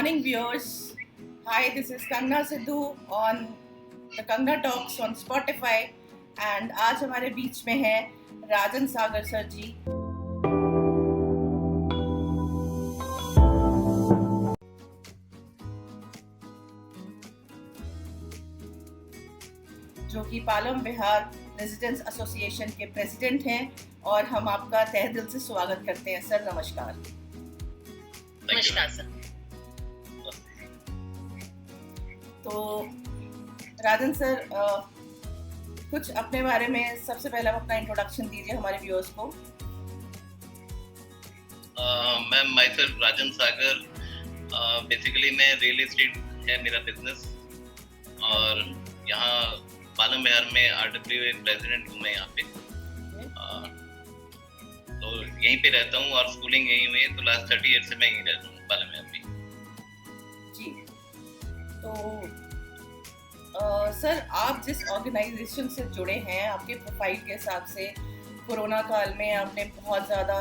morning, viewers. Hi, this is Kangna Sidhu on the Kangna Talks on Spotify. And आज हमारे बीच में है राजन सागर सर जी. जो कि पालम बिहार रेजिडेंट्स एसोसिएशन के प्रेसिडेंट हैं और हम आपका तहे दिल से स्वागत करते हैं सर. नमस्कार. नमस्कार सर. तो राजन सर, कुछ अपने बारे में सबसे पहले आप अपना इंट्रोडक्शन दीजिए हमारे व्यूअर्स को. मैं माइसेल्फ राजन सागर. बेसिकली मैं रियल एस्टेट है मेरा बिजनेस और यहाँ पालम बिहार में RWA प्रेसिडेंट हूँ मैं यहाँ पे. तो यहीं पे रहता हूँ और स्कूलिंग यहीं हुई है. तो लास्ट 30 ईयर से मैं यहीं रहता हूँ पालम बिहार में. जी. तो सर, आप जिस ऑर्गेनाइजेशन से जुड़े हैं, आपके प्रोफाइल के हिसाब से कोरोना काल में आपने बहुत ज़्यादा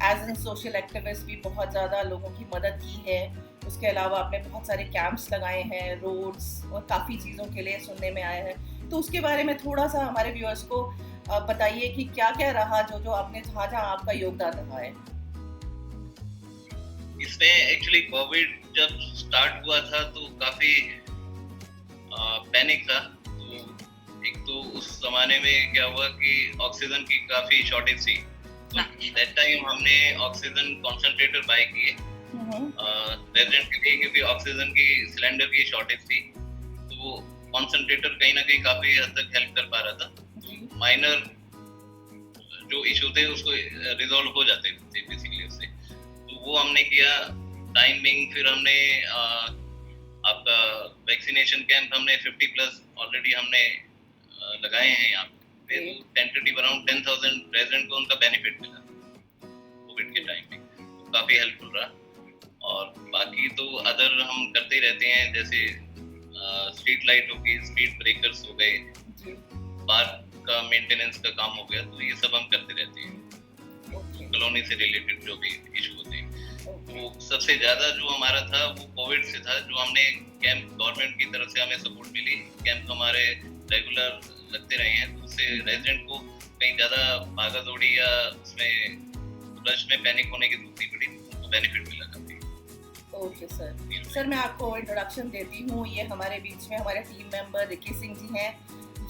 एज एन सोशल एक्टिविस्ट भी बहुत ज़्यादा लोगों की मदद की है. उसके अलावा आपने बहुत सारे कैंप्स लगाए हैं, रोड्स और काफ़ी चीज़ों के लिए सुनने में आया है. तो उसके बारे में थोड़ा सा हमारे व्यूअर्स को बताइए कि क्या क्या रहा जो आपने जहाँ आपका योगदान रहा है. इसमें एक्चुअली कोविड जब स्टार्ट हुआ था तो काफ़ी पैनिक था. तो एक तो उस जमाने में क्या हुआ कि ऑक्सीजन की काफ़ी शॉर्टेज थी. तो दैट टाइम हमने ऑक्सीजन कॉन्सेंट्रेटर बाय किए रेजिडेंट के लिए, क्योंकि ऑक्सीजन की सिलेंडर की शॉर्टेज थी. तो वो कॉन्सेंट्रेटर कहीं ना कहीं काफ़ी हद तक हेल्प कर पा रहा था. माइनर जो इशू थे उसको रिजॉल्व हो जाते थे बेसिकली उससे. तो वो हमने किया. टाइमिंग फिर हमने आपका वैक्सीनेशन कैंप हमने 50+ ऑलरेडी हमने लगाए हैं यहाँ पे. टेंटेटिव अराउंड 10,000 रेजिडेंट को उनका बेनिफिट मिला कोविड के टाइम में. तो काफ़ी हेल्पफुल रहा. और बाकी तो अदर हम करते ही रहते हैं, जैसे स्ट्रीट लाइट हो गई, स्पीड ब्रेकर्स हो गए, पार्क का मेंटेनेंस का काम हो गया. तो ये सब हम करते रहते हैं. कॉलोनी से रिलेटेड जो भी इशू होते हैं. वो सबसे ज़्यादा जो हमारा था वो कोविड से था. जो हमने कैंप गवर्नमेंट की तरफ से हमें सपोर्ट मिली, कैंप हमारे रेगुलर लगते रहे हैं. तो उससे रेजिडेंट को कहीं ज़्यादा भागा दौड़ी या उसमें रश में पैनिक होने की जरूरत नहीं पड़ी. उनको बेनिफिट मिला काफ़ी. ओके सर, मैं आपको इंट्रोडक्शन देती हूँ. ये हमारे बीच में हमारे team member Ricky Singh ji हैं,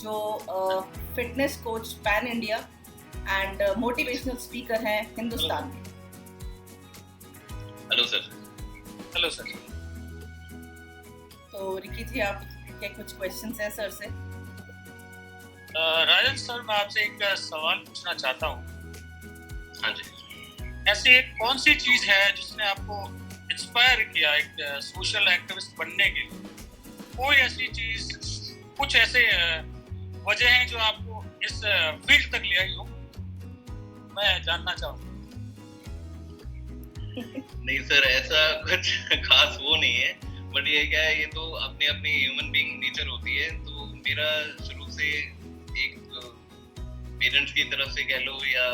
जो fitness coach pan India and motivational speaker हैं हिंदुस्तान में. Hello sir. Hello sir. तो रिकी जी, आप के कुछ क्वेश्चंस हैं सर से? राजन सर, मैं आपसे एक सवाल पूछना चाहता हूँ. हाँ जी. ऐसी एक कौन सी चीज़ है जिसने आपको इंस्पायर किया एक सोशल एक्टिविस्ट बनने के लिए? कोई ऐसी चीज़, कुछ ऐसे वजह हैं जो आपको इस फील्ड तक ले आई हो? मैं जानना चाहूँगा. नहीं सर, ऐसा कुछ खास वो नहीं है. बट ये क्या है, ये तो अपनी अपनी ह्यूमन बीइंग नेचर होती है. तो मेरा शुरू से एक पेरेंट्स की तरफ से कह लो या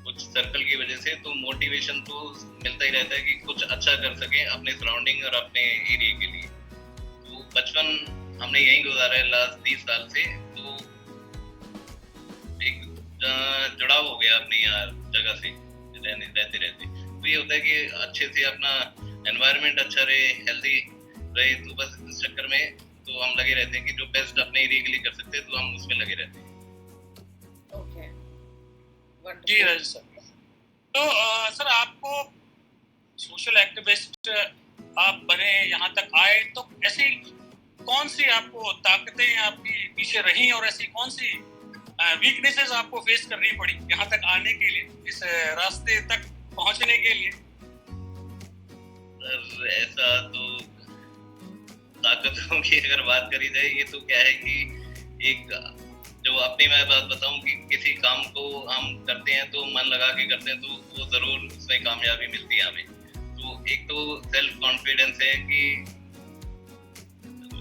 कुछ सर्कल की वजह से तो मोटिवेशन तो मिलता ही रहता है कि कुछ अच्छा कर सकें अपने सराउंडिंग और अपने एरिया के लिए. तो बचपन हमने यहीं गुजारा है लास्ट 30 साल से. तो एक जुड़ाव हो गया अपनी यहाँ जगह से रहते रहते. तो ये होता है कि अच्छे से अपना एनवायरनमेंट अच्छा रहे, हेल्दी रहे. तो बस इस चक्कर में तो हम लगे रहते हैं कि जो बेस्ट अपने एरिया के लिए कर सकते हैं तो हम उसमें लगे रहते हैं. ओके. जी राजन सर. तो सर, आपको सोशल एक्टिविस्ट आप बने, यहाँ तक आए, तो ऐसी कौन सी आपको ताकतें आपकी पीछे रही और ऐसी कौन सी वीकनेसेस आपको फेस करनी पड़ी यहाँ तक आने के लिए, इस रास्ते तक पहुँचने के लिए? सर, ऐसा तो ताकतों की अगर बात करी जाए, ये तो क्या है कि एक जो अपनी मैं बात बताऊं कि किसी काम को हम करते हैं तो मन लगा के करते हैं तो वो जरूर उसमें कामयाबी मिलती है हमें. तो एक तो सेल्फ कॉन्फिडेंस है कि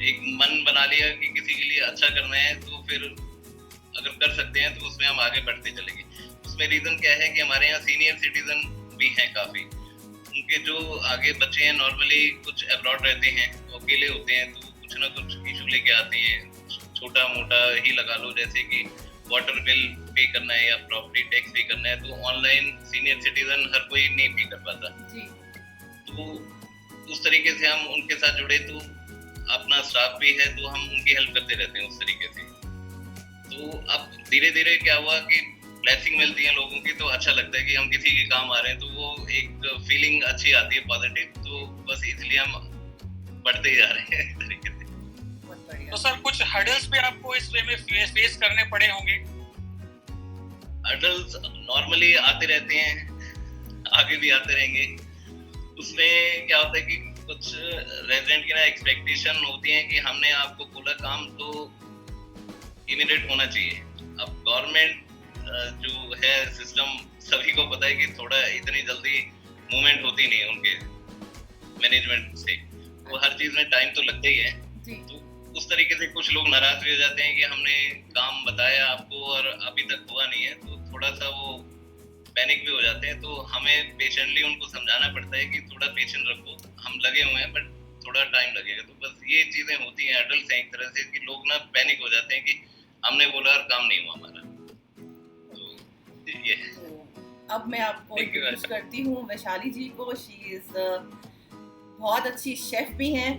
एक मन बना लिया कि किसी के लिए अच्छा करना है तो फिर अगर कर सकते हैं तो उसमें हम आगे बढ़ते चलेंगे. उसमें रीजन क्या है कि हमारे यहाँ सीनियर सिटीजन भी हैं काफी. उनके जो आगे बच्चे हैं नॉर्मली कुछ अब्रॉड रहते हैं, अकेले होते हैं, तो कुछ ना कुछ इशू लेके आते हैं, छोटा मोटा ही लगा लो, जैसे कि वाटर बिल पे करना है या प्रॉपर्टी टैक्स पे करना है, तो ऑनलाइन सीनियर सिटीजन हर कोई नहीं पे कर पाता जी। तो उस तरीके से हम उनके साथ जुड़े, तो अपना स्टाफ भी है तो हम उनकी हेल्प करते रहते हैं उस तरीके से। तो अब धीरे धीरे क्या हुआ कि ब्लेसिंग मिलती है लोगों की, तो अच्छा लगता है कि हम किसी के काम आ रहे हैं, तो वो एक फीलिंग अच्छी आती है पॉजिटिव, तो बस इसलिए हम बढ़ते ही जा रहे हैं इस तरीके से। तो सर कुछ हर्डल्स भी आपको इस वे में फेस करने पड़े होंगे? हर्डल्स नॉर्मली आते रहते हैं, आगे भी आते रहेंगे। उसमें क्या होता है कि कुछ रेजिडेंट की ना एक्सपेक्टेशन होती है कि हमने आपको बोला काम तो इमीडिएट होना चाहिए। अब गवर्नमेंट जो है सिस्टम सभी को पता है कि थोड़ा इतनी जल्दी मूवमेंट होती नहीं है उनके मैनेजमेंट से, वो हर चीज में टाइम तो लगता ही है। तो उस तरीके से कुछ लोग नाराज भी हो जाते हैं कि हमने काम बताया आपको और अभी तक हुआ नहीं है, तो थोड़ा सा वो पैनिक भी हो जाते हैं। तो हमें पेशेंटली उनको समझाना पड़ता है कि थोड़ा पेशेंस रखो, हम लगे हुए हैं बट थोड़ा टाइम लगेगा। तो बस ये चीजें होती हैं, एडल्ट हैं एक तरह से, कि लोग ना पैनिक हो जाते हैं कि हमने बोला और काम नहीं हुआ हमारा। तो ये अब मैं आपको इंट्रोड्यूस करती हूँ वैशाली जी को। शी इज बहुत अच्छी शेफ भी हैं,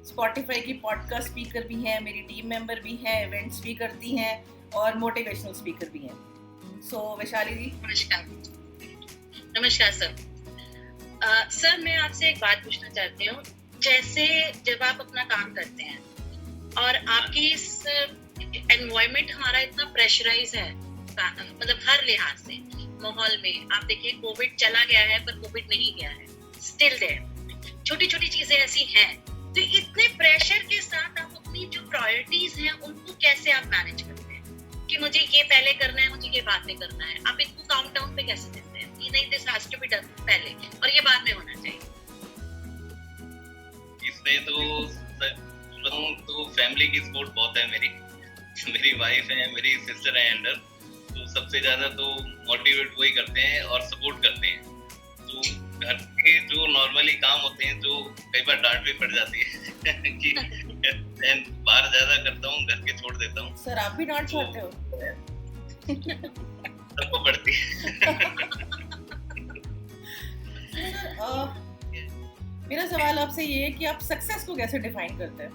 स्पॉटिफाई की पॉडकास्ट स्पीकर भी हैं, मेरी टीम मेंबर भी हैं, इवेंट्स भी करती हैं और मोटिवेशनल स्पीकर भी हैं। सो वैशाली जी। नमस्कार सर। सर मैं आपसे एक बात पूछना चाहती हूँ, जैसे जब आप अपना काम करते हैं और आपकी इस एनवायरनमेंट हमारा इतना प्रेशराइज है, मतलब हर लिहाज से माहौल में, आप देखिए कोविड चला गया है पर कोविड नहीं गया है, स्टिल देयर, छोटी छोटी चीजें ऐसी हैं, तो इतने प्रेशर के साथ आप अपनी जो प्रायोरिटीज हैं उनको कैसे आप मैनेज करते हैं कि मुझे ये पहले करना है, मुझे ये बाद में करना है? आप इनको काउंट डाउन पे कैसे देते हैं कि नहीं, this has to be done पहले और ये बाद में होना चाहिए? इसमें तो फैमिली की सपोर्ट बहुत है मेरी वाइफ है, मेरी सिस्टर है अंडर, तो सबसे ज्यादा तो मोटिवेट वही करते हैं और सपोर्ट करते हैं। तो घर के जो नॉर्मली काम होते हैं, जो कई बार डांट भी पड़ जाती है कि बाहर ज्यादा करता हूँ, घर के छोड़ देता हूँ। सर आप भी डांट पड़ते हो? सबको पड़ती है। मेरा सवाल आपसे ये है कि आप सक्सेस को कैसे डिफाइन करते हैं?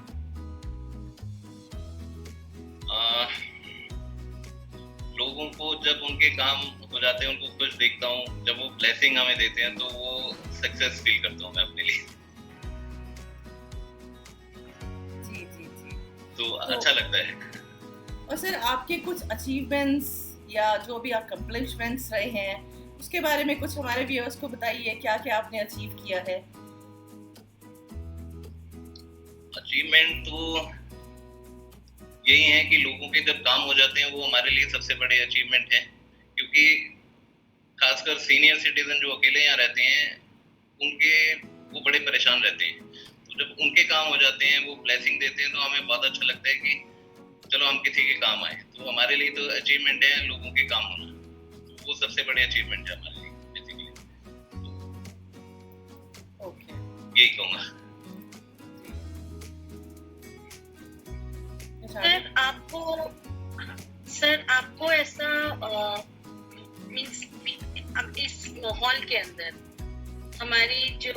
लोगों को जब उनके काम हो जाते हैं, उनको खुश देखता हूँ, जब वो ब्लेसिंग हमें देते हैं, तो वो सक्सेस फील करता हूँ मैं अपने लिए। जी जी जी। तो अच्छा लगता है। और सर आपके कुछ अचीवमेंट्स या जो भी आप अकम्प्लिशमेंट्स रहे हैं, उसके बारे में कुछ हमारे व्यूअर्स को बताइए, क्या क्या आपने अचीव किया है? अचीवमेंट तो यही है कि लोगों के जब काम हो जाते हैं, वो हमारे लिए सबसे बड़े अचीवमेंट है, क्योंकि खासकर सीनियर सिटीजन जो अकेले यहाँ रहते हैं, वो बड़े परेशान रहते हैं। तो जब उनके काम हो जाते हैं, वो ब्लेसिंग देते हैं, तो हमें बहुत अच्छा लगता है कि चलो हम किसी के काम आए। तो हमारे लिए तो अचीवमेंट है लोगों के काम होना, तो वो सबसे बड़े अचीवमेंट है हमारे लिए बेसिकली। यही कहूँगा। सर आपको ऐसा मींस अब इस माहौल के अंदर हमारी जो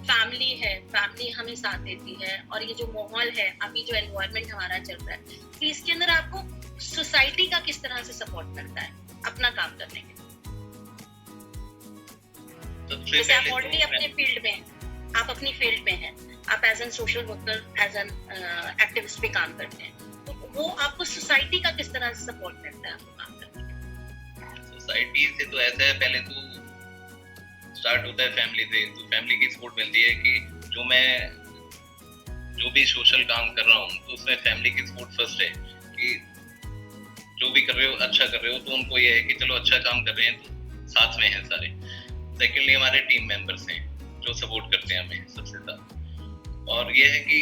फैमिली है, फैमिली हमें साथ देती है, और ये जो माहौल है, अभी जो एनवायरनमेंट हमारा चल रहा है, तो इसके अंदर आपको सोसाइटी का किस तरह से सपोर्ट करता है अपना काम करने के लिए? जैसे आप ऑलरेडी अपने फील्ड में, आप अपनी फील्ड में हैं, आप as an social worker, as an activist पे काम करते हैं, तो वो आपको सोसाइटी का किस तरह से सपोर्ट करता है आपको काम करने में? सोसाइटी से तो ऐसा है, पहले तो स्टार्ट होता है फैमिली से। तो फैमिली की सपोर्ट मिलती है कि जो भी सोशल काम कर रहा हूँ, तो उसमें फैमिली की सपोर्ट फर्स्ट है कि जो भी कर रहे हो अच्छा कर रहे हो, तो उनको ये है कि चलो अच्छा काम कर रहे हैं तो साथ में हैं सारे। सेकेंडली हमारे टीम मेंबर्स हैं जो सपोर्ट करते हैं हमें सबसे ज्यादा। और ये है कि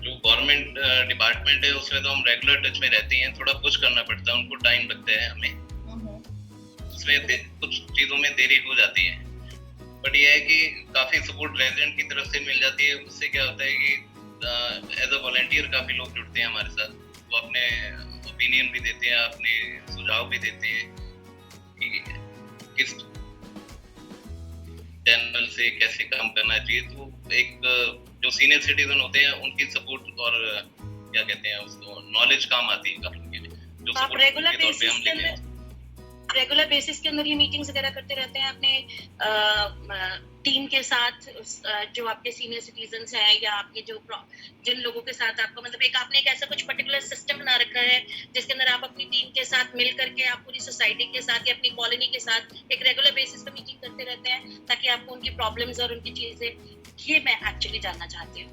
जो गवर्नमेंट डिपार्टमेंट है, उसमें तो हम रेगुलर टच में रहते हैं, थोड़ा पुश करना पड़ता है, उनको टाइम लगता है हमें उसमें कुछ चीज़ों में देरी हो जाती है, बट ये है कि काफ़ी सपोर्ट रेजिडेंट की तरफ से मिल जाती है। उससे क्या होता है कि एज अ वॉलंटियर काफ़ी लोग जुड़ते हैं हमारे साथ, वो अपने ओपिनियन भी देते हैं, अपने सुझाव भी देते हैं कि किस चैनल से कैसे काम करना चाहिए। तो एक जो सीनियर सिटीजन होते हैं उनकी सपोर्ट और क्या कहते हैं उसको, नॉलेज काम आती है काफी के लिए, जो आप सपोर्ट रेगुलर के तौर पे हम लेते हैं। बेसिस के अंदर ये मीटिंग्स वगैरह करते रहते हैं अपने टीम के साथ, जो आपके सीनियर सिटीजन्स हैं या आपके जो जिन लोगों के साथ आपका मतलब एक आपने एक ऐसा कुछ पर्टिकुलर सिस्टम बना रखा है जिसके अंदर आप अपनी टीम के साथ मिल करके आप पूरी सोसाइटी के साथ या अपनी कॉलोनी के साथ एक रेगुलर बेसिस पे मीटिंग करते रहते हैं ताकि आपको उनकी प्रॉब्लम्स और उनकी चीजें, ये मैं एक्चुअली जानना चाहती हूँ।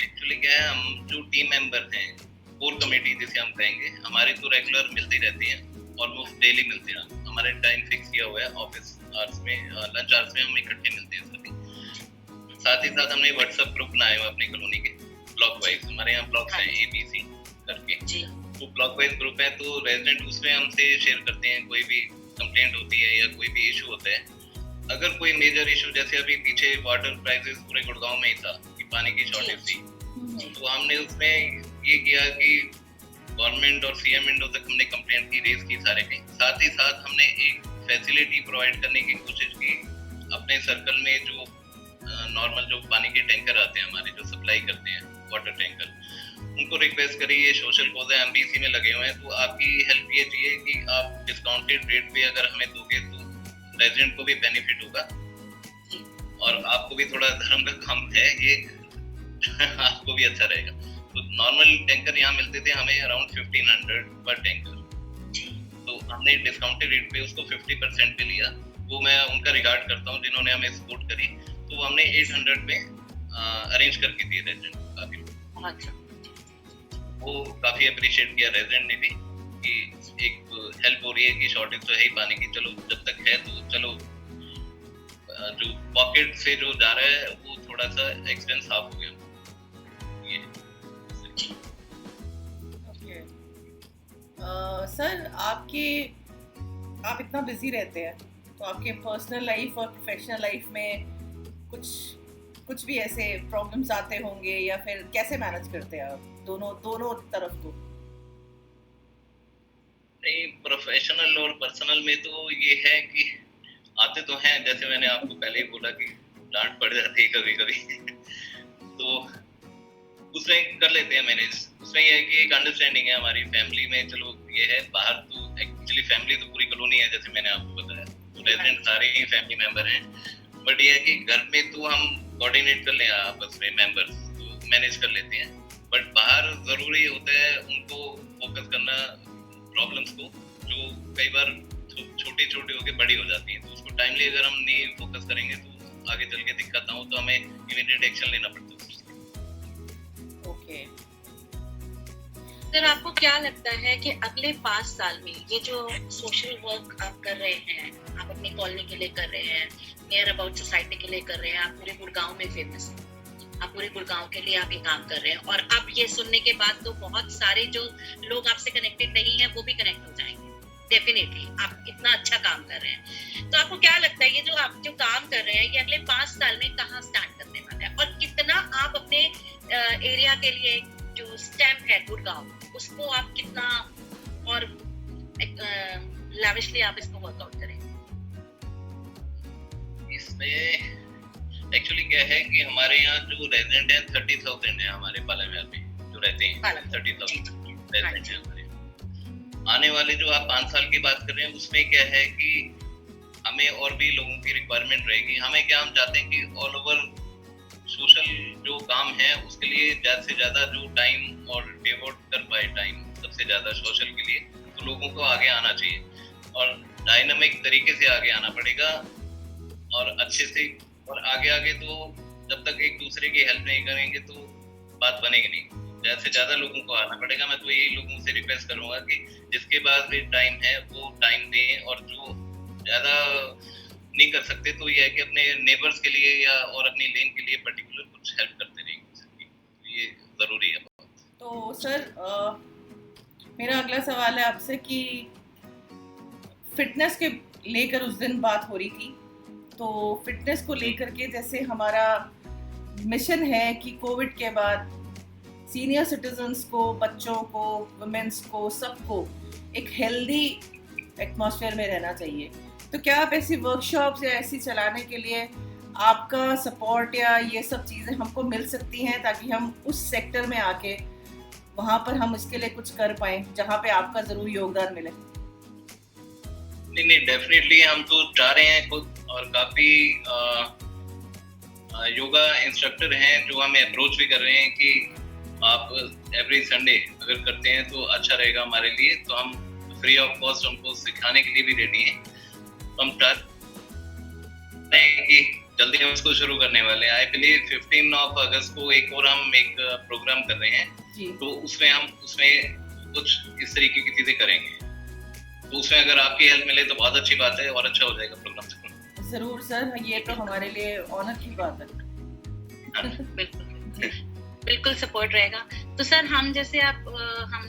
एक्चुअली क्या है, हम जो टीम मेंबर हैं, कोर कमेटी जिसे हम कहेंगे, हमारे तो रेगुलर मिलती रहती है, ऑलमोस्ट डेली मिलते हैं। हमारे टाइम फिक्स किया हुआ है, ऑफिस आवर्स में, लंच आवर्स में हम इकट्ठे मिलते हैं सभी। साथ ही साथ हमने व्हाट्सएप ग्रुप बनाए हुए अपनी कॉलोनी के, ब्लॉक वाइज। हमारे यहाँ ब्लॉक्स हैं ABC करके, तो ब्लॉक वाइज ग्रुप है, तो रेजिडेंट उसमें हमसे शेयर करते हैं कोई भी कंप्लेंट होती है या कोई भी इशू होता है। अगर कोई मेजर इशू, जैसे अभी पीछे वाटर क्राइसिस पूरे गुड़गांव में ही था कि पानी की शॉर्टेज थी, तो हमने उसमें ये किया कि गवर्नमेंट और CM विंडो तक हमने कंप्लेंट की, रेज की सारे कहीं। साथ ही साथ हमने एक फैसिलिटी प्रोवाइड करने की कोशिश की अपने सर्कल में, जो नॉर्मल जो पानी के टैंकर आते हैं हमारे, जो सप्लाई करते हैं वाटर टैंकर, उनको रिक्वेस्ट करी, ये सोशल कॉज है, MBC में लगे हुए हैं, तो आपकी हेल्प ये चाहिए कि आप डिस्काउंटेड रेट पे अगर हमें दोगे तो रेजिडेंट को भी बेनिफिट होगा और आपको भी थोड़ा धर्म का काम है ये आपको भी अच्छा रहेगा। तो नॉर्मल टैंकर यहाँ मिलते थे हमें अराउंड 1500 पर टैंकर, तो हमने डिस्काउंटेड रेट पे उसको 50% पे लिया। वो मैं उनका रिगार्ड करता हूँ जिन्होंने हमें सपोर्ट करी, तो वो हमने 800 पे अरेंज करके दिए रेजिडेंट को। काफी वो काफी अप्रिशिएट किया रेजिडेंट ने भी कि एक हेल्प हो रही है कि शॉर्टेज तो है ही पानी की, चलो जब तक है तो चलो जो पॉकेट से जो जा रहा है वो थोड़ा सा एक्सपेंस हाफ हो गया। सर आप इतना बिजी रहते हैं, तो आपके पर्सनल लाइफ और प्रोफेशनल लाइफ में कुछ भी ऐसे प्रॉब्लम्स आते होंगे, या फिर कैसे मैनेज करते हैं आप दोनों तरफ को? नहीं, प्रोफेशनल और पर्सनल में तो ये है कि आते तो हैं, जैसे मैंने आपको पहले ही बोला कि डांट पड़ जाती है कभी कभी तो उसमें कर लेते हैं मैनेज। उसमें ये है कि एक अंडरस्टैंडिंग है हमारी फैमिली में। चलो ये है, बाहर तो एक्चुअली फैमिली तो पूरी कॉलोनी है, जैसे मैंने आपको बताया, तो रेजिडेंट सारे ही फैमिली मेंबर हैं, बट ये है कि घर में तो हम कोऑर्डिनेट कर लें आपस में मेंबर्स, तो मैनेज कर लेते हैं। बट बाहर जरूरी होता है उनको फोकस करना प्रॉब्लम्स को, जो कई बार छोटी होकर बड़ी हो जाती हैं, तो उसको टाइमली अगर हम नहीं फोकस करेंगे तो आगे चल के दिक्कत ना हो, तो हमें इमीडिएट एक्शन लेना पड़ता है। ओके सर, आपको क्या लगता है कि अगले 5 साल में ये जो सोशल वर्क आप कर रहे हैं, आप अपनी कॉलोनी के लिए कर रहे हैं, नियर अबाउट सोसाइटी के लिए कर रहे हैं, आप पूरे गुड़गांव में फेमस हैं, आप पूरे गुड़गांव के लिए आप ये काम कर रहे हैं, और अब ये सुनने के बाद तो बहुत सारे जो लोग आपसे कनेक्टेड नहीं है वो भी कनेक्ट हो जाएंगे डेफिनेटली, आप इतना अच्छा काम कर रहे हैं। तो आपको क्या लगता है ये जो आप जो काम कर रहे हैं ये अगले 5 साल में कहाँ स्टार्ट करने वाला है, और कितना आप अपने एरिया के लिए जो स्टैम्प है गुड़गांव, उसको आप कितना और लैविशली आप इसको वर्कआउट करेंगे? इसमें एक्चुअली क्या है कि हमारे यहाँ जो रेजिडेंट हैं 30,000 है हमारे पालामेर में जो रहते हैं, 30,000 रेजिडेंट है हमारे। आने वाले जो आप 5 साल की बात कर रहे हैं उसमें क्या है कि हमें और भी लोगों की रिक्वायरमेंट रहेगी। हमें क्या, हम चाहते हैं कि ऑल ओवर सोशल जो काम है उसके लिए ज़्यादा से ज़्यादा जो टाइम और डिवोट कर पाए टाइम सबसे ज़्यादा सोशल के लिए, तो लोगों को आगे आना चाहिए और डायनामिक तरीके से आगे आना पड़ेगा और अच्छे से। और आगे तो जब तक एक दूसरे की हेल्प नहीं करेंगे तो बात बनेगी नहीं। ज़्यादा से ज़्यादा लोगों को आना पड़ेगा। मैं तो यही लोगों से रिक्वेस्ट करूँगा कि जिसके पास भी टाइम है वो टाइम दें, और जो ज़्यादा नहीं कर सकते तो ये है कि अपने नेबर्स के लिए या और अपनी लेन के लिए पर्टिकुलर कुछ हेल्प करते रहेंगे, ये ज़रूरी है। तो सर मेरा अगला सवाल है आपसे कि फिटनेस के लेकर उस दिन बात हो रही थी। तो फिटनेस को लेकर के जैसे हमारा मिशन है कि कोविड के बाद सीनियर सिटीजन्स को, बच्चों को, वुमेन्स को, सबको एक हेल्दी एटमॉस्फेयर में रहना चाहिए। तो क्या आप ऐसी वर्कशॉप्स या ऐसी चलाने के लिए आपका सपोर्ट या ये सब चीज़ें हमको मिल सकती हैं, ताकि हम उस सेक्टर में आके वहाँ पर हम इसके लिए कुछ कर पाएँ जहाँ पे आपका ज़रूर योगदान मिले? नहीं, डेफिनेटली हम तो चाह रहे हैं खुद, और काफ़ी योगा इंस्ट्रक्टर हैं जो हमें अप्रोच भी कर रहे हैं कि आप एवरी संडे अगर करते हैं तो अच्छा रहेगा हमारे लिए। तो हम फ्री ऑफ कॉस्ट उनको सिखाने के लिए भी रेडी हैं। तो हम चाहते हैं कि जल्दी हम इसको शुरू करने वाले हैं। आई बिलीव 15 अगस्त को एक प्रोग्राम कर रहे हैं। तो उसमें कुछ इस तरीके की चीजें करेंगे। तो उसमें अगर आपकी हेल्प मिले तो बहुत अच्छी बात है और अच्छा हो जाएगा प्रोग्राम। जरूर सर, ये तो हमारे लिए ऑनर की बात है। बिल्कुल सपोर्ट रहेगा। तो सर हम जैसे हम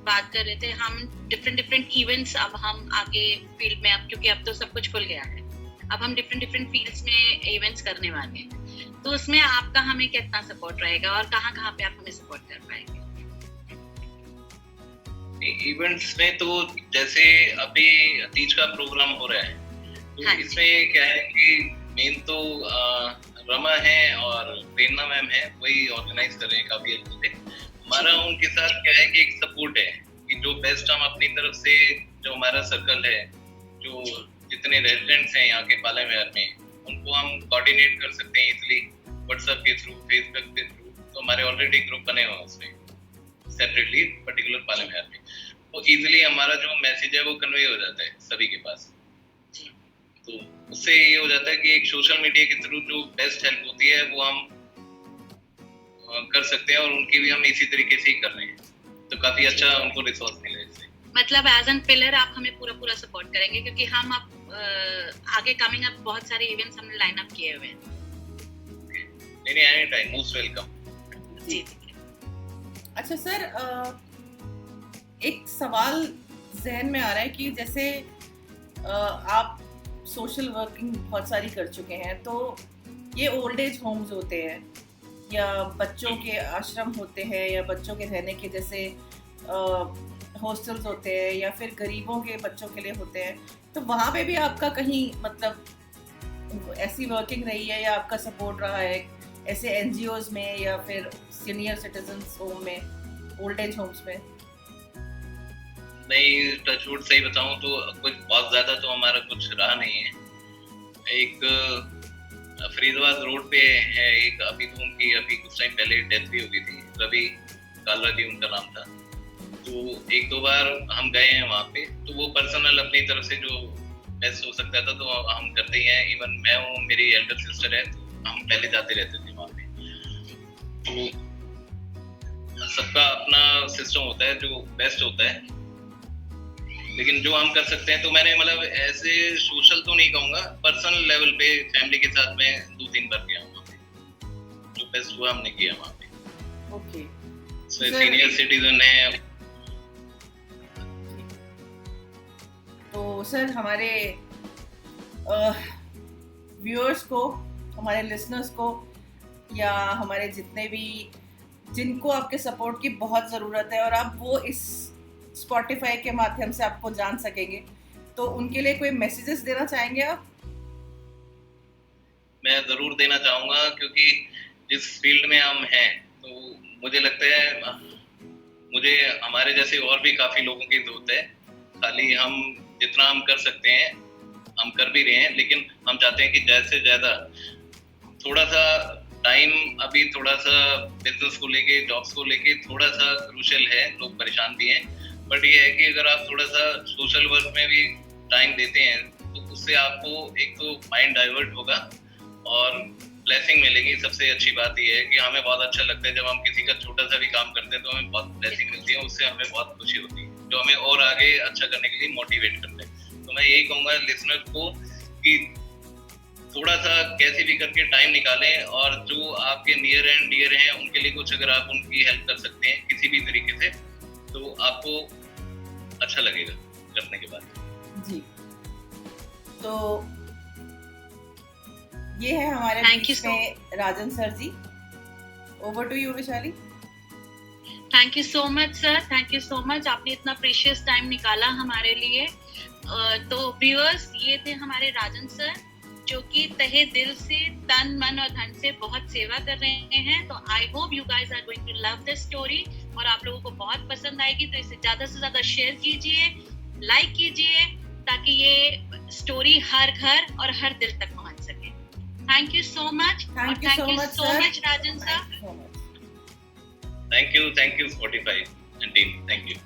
बात कर रहे थे, हम डिफरेंट इवेंट्स अब हम आगे फील्ड में, अब क्योंकि अब तो सब कुछ खुल गया है, अब हम डिफरेंट फील्ड्स में इवेंट्स करने वाले हैं। तो उसमें आपका हमें कितना सपोर्ट रहेगा और कहाँ पे आप हमें सपोर्ट कर पाएंगे? इवेंट्स में तो जैसे अभी तीज का प्रोग्राम हो रहा है, तो इसमें क्या है कि मेन तो रमा है और प्रेरणा मैम है, वही ऑर्गेनाइज कर रहे हैं काफी अच्छे से। हमारा उनके साथ क्या है कि एक सपोर्ट है कि जो बेस्ट हम अपनी तरफ से, जो हमारा सर्कल है, जो जितने रेजिडेंट्स हैं यहाँ के पालम विहार में, उनको हम कोऑर्डिनेट कर सकते हैं इजीली व्हाट्सएप के थ्रू, फेसबुक के थ्रू। तो हमारे ऑलरेडी ग्रुप बने हुए हैं उसमें सेपरेटली पर्टिकुलर पालम विहार में। तो इजीली हमारा जो मैसेज है वो कन्वे हो जाता है सभी के पास। तो उससे ये हो जाता है कि एक सोशल मीडिया के थ्रू जो बेस्ट हेल्प होती है वो हम कर सकते हैं, और उनकी भी हम इसी तरीके से ही कर रहे हैं। तो काफी अच्छा उनको रिसोर्स मिले इससे। मतलब एज एन पिलर आप हमें पूरा सपोर्ट करेंगे, क्योंकि हम अब आगे कमिंग अप बहुत सारे इवेंट्स हमने लाइन अप किए हुए हैं। नहीं, एनी टाइम, मोस्ट वेलकम। जी। अच्छा सर, एक सवाल जहन में आ रहा है कि जैसे आप सोशल वर्किंग बहुत सारी कर चुके हैं, तो ये ओल्ड एज होम्स होते हैं या बच्चों के आश्रम होते हैं या बच्चों के रहने के जैसे हॉस्टल्स होते हैं या फिर गरीबों के बच्चों के लिए होते हैं, तो वहाँ पे भी आपका कहीं मतलब ऐसी वर्किंग रही है या आपका सपोर्ट रहा है ऐसे एनजीओज में या फिर सीनियर सिटीजन्स होम में, ओल्ड एज होम्स में? नहीं, टचवुड सही बताऊं तो कुछ बहुत ज्यादा तो हमारा कुछ रहा नहीं है। एक फरीदाबाद रोड पे है एक, अभी तो उनकी अभी कुछ टाइम पहले डेथ भी हो गई थी, रवि कालरा जी उनका नाम था। तो एक दो बार हम गए हैं वहाँ पे, तो वो पर्सनल अपनी तरफ से जो बेस्ट हो सकता था तो हम करते ही हैं। इवन मैं हूँ, मेरी एल्डर सिस्टर है, तो हम पहले जाते रहते थे वहाँ पे। तो सबका अपना सिस्टम होता है जो बेस्ट होता है, लेकिन जो हम कर सकते हैं, तो मैंने मतलब ऐसे सोशल तो नहीं कहूँगा, पर्सनल लेवल पे फैमिली के साथ में 2-3 बार गया हूँ वहाँ पे। जो बेस्ट हुआ हमने किया वहाँ पे। ओके। सीनियर सिटीजन है। तो सर हमारे व्यूअर्स को, हमारे लिसनर्स को या हमारे जितने भी जिनको आपके सपोर्ट की बहुत ज़रूरत है और आप वो इस स्पॉटिफाई के माध्यम से आपको जान सकेंगे, तो उनके लिए कोई मैसेजेस देना चाहेंगे आप? मैं ज़रूर देना चाहूँगा, क्योंकि जिस फील्ड में हम हैं तो मुझे लगता है मुझे हमारे जैसे और भी काफ़ी लोगों की ज़रूरत है। खाली हम जितना हम कर सकते हैं हम कर भी रहे हैं, लेकिन हम चाहते हैं कि ज़्यादा से ज़्यादा थोड़ा सा टाइम, अभी थोड़ा सा बिजनेस को लेके, जॉब्स को लेके थोड़ा सा क्रूशियल है, लोग परेशान भी हैं। बट ये है कि अगर आप थोड़ा सा सोशल वर्क में भी टाइम देते हैं तो उससे आपको एक तो माइंड डाइवर्ट होगा और ब्लेसिंग मिलेगी। सबसे अच्छी बात ये है कि हमें बहुत अच्छा लगता है जब हम किसी का छोटा सा भी काम करते हैं तो हमें बहुत ब्लेसिंग मिलती है, उससे हमें बहुत खुशी होती है, जो हमें और आगे अच्छा करने के लिए मोटिवेट करते हैं। तो मैं यही कहूँगा लिसनर को कि थोड़ा सा कैसे भी करके टाइम निकालें, और जो आपके नियर एंड डियर हैं उनके लिए कुछ अगर आप उनकी हेल्प कर सकते हैं किसी भी तरीके से, तो आपको अच्छा लगेगा करने के बाद। जी, तो ये है हमारे बीच में Rajan sir ji. Over to you Vishali. Thank you so much sir, thank you so much, आपने इतना प्रीशियस टाइम निकाला हमारे लिए। तो व्यूअर्स, ये थे हमारे राजन सर जो कि तहे दिल से, तन मन और धन से बहुत सेवा कर रहे हैं। तो I hope you guys are going to love this story और आप लोगों को बहुत पसंद आएगी। तो इसे ज्यादा से ज्यादा शेयर कीजिए, लाइक कीजिए, ताकि ये स्टोरी हर घर और हर दिल तक पहुंच सके। Thank you so much, thank you so much Rajan sir. Thank you Spotify and team, thank you.